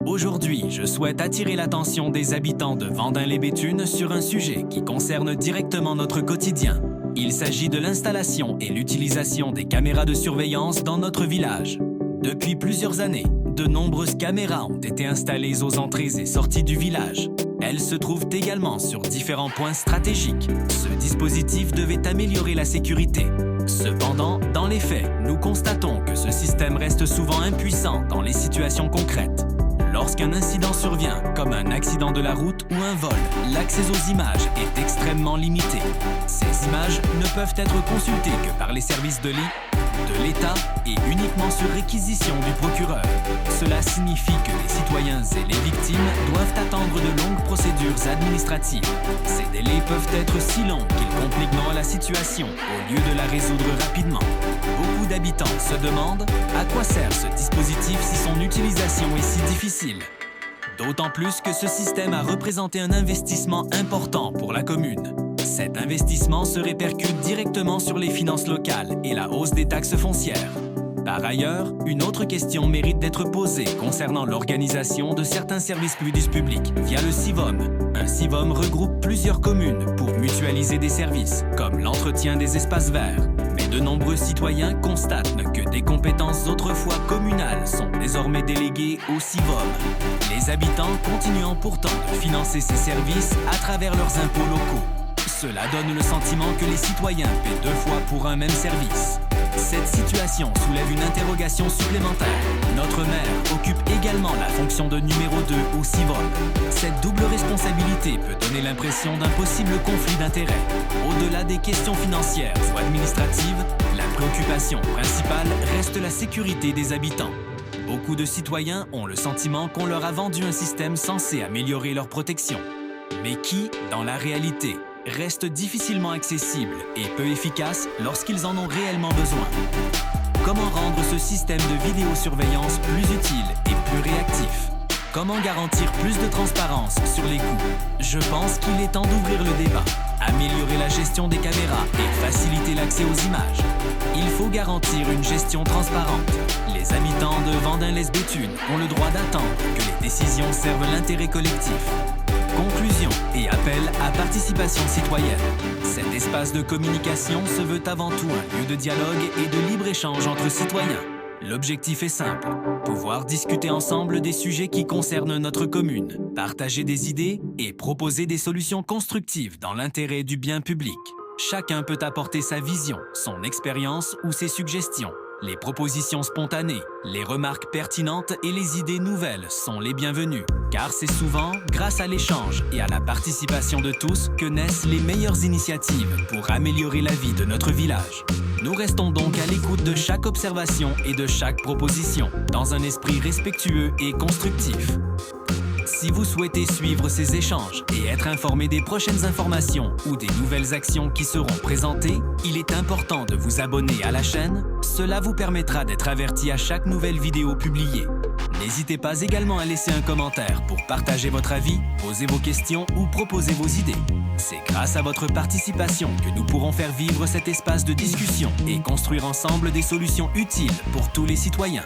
Aujourd'hui, je souhaite attirer l'attention des habitants de Vendin-les-Béthunes sur un sujet qui concerne directement notre quotidien. Il s'agit de l'installation et l'utilisation des caméras de surveillance dans notre village. Depuis plusieurs années, de nombreuses caméras ont été installées aux entrées et sorties du village. Elles se trouvent également sur différents points stratégiques. Ce dispositif devait améliorer la sécurité. Cependant, dans les faits, nous constatons que ce système reste souvent impuissant dans les situations concrètes. Lorsqu'un incident survient, comme un accident de la route ou un vol, l'accès aux images est extrêmement limité. Ces images ne peuvent être consultées que par les services de l'État et uniquement sur réquisition du procureur. Cela signifie que les citoyens et les victimes doivent attendre de longues procédures administratives. Ces délais peuvent être si longs qu'ils compliquent la situation au lieu de la résoudre rapidement. Beaucoup d'habitants se demandent à quoi sert ce dispositif si son utilisation est si difficile. D'autant plus que ce système a représenté un investissement important pour la commune. Cet investissement se répercute directement sur les finances locales et la hausse des taxes foncières. Par ailleurs, une autre question mérite d'être posée concernant l'organisation de certains services publics via le CIVOM. Un CIVOM regroupe plusieurs communes pour mutualiser des services, comme l'entretien des espaces verts. Mais de nombreux citoyens constatent que des compétences autrefois communales sont désormais déléguées au CIVOM. Les habitants continuant pourtant de financer ces services à travers leurs impôts locaux. Cela donne le sentiment que les citoyens paient deux fois pour un même service. Cette situation soulève une interrogation supplémentaire. Notre maire occupe également la fonction de numéro 2 au CIVOM. Cette double responsabilité peut donner l'impression d'un possible conflit d'intérêts. Au-delà des questions financières ou administratives, la préoccupation principale reste la sécurité des habitants. Beaucoup de citoyens ont le sentiment qu'on leur a vendu un système censé améliorer leur protection, mais qui, dans la réalité, reste difficilement accessible et peu efficace lorsqu'ils en ont réellement besoin. Comment rendre ce système de vidéosurveillance plus utile et plus réactif? Comment garantir plus de transparence sur les coûts? Je pense qu'il est temps d'ouvrir le débat, améliorer la gestion des caméras et faciliter l'accès aux images. Il faut garantir une gestion transparente. Les habitants de Vendin-les-Béthunes ont le droit d'attendre que les décisions servent l'intérêt collectif. Conclusion et appel à participation citoyenne. Cet espace de communication se veut avant tout un lieu de dialogue et de libre-échange entre citoyens. L'objectif est simple, pouvoir discuter ensemble des sujets qui concernent notre commune, partager des idées et proposer des solutions constructives dans l'intérêt du bien public. Chacun peut apporter sa vision, son expérience ou ses suggestions. Les propositions spontanées, les remarques pertinentes et les idées nouvelles sont les bienvenues, car c'est souvent grâce à l'échange et à la participation de tous que naissent les meilleures initiatives pour améliorer la vie de notre village. Nous restons donc à l'écoute de chaque observation et de chaque proposition, dans un esprit respectueux et constructif. Si vous souhaitez suivre ces échanges et être informé des prochaines informations ou des nouvelles actions qui seront présentées, il est important de vous abonner à la chaîne. Cela vous permettra d'être averti à chaque nouvelle vidéo publiée. N'hésitez pas également à laisser un commentaire pour partager votre avis, poser vos questions ou proposer vos idées. C'est grâce à votre participation que nous pourrons faire vivre cet espace de discussion et construire ensemble des solutions utiles pour tous les citoyens.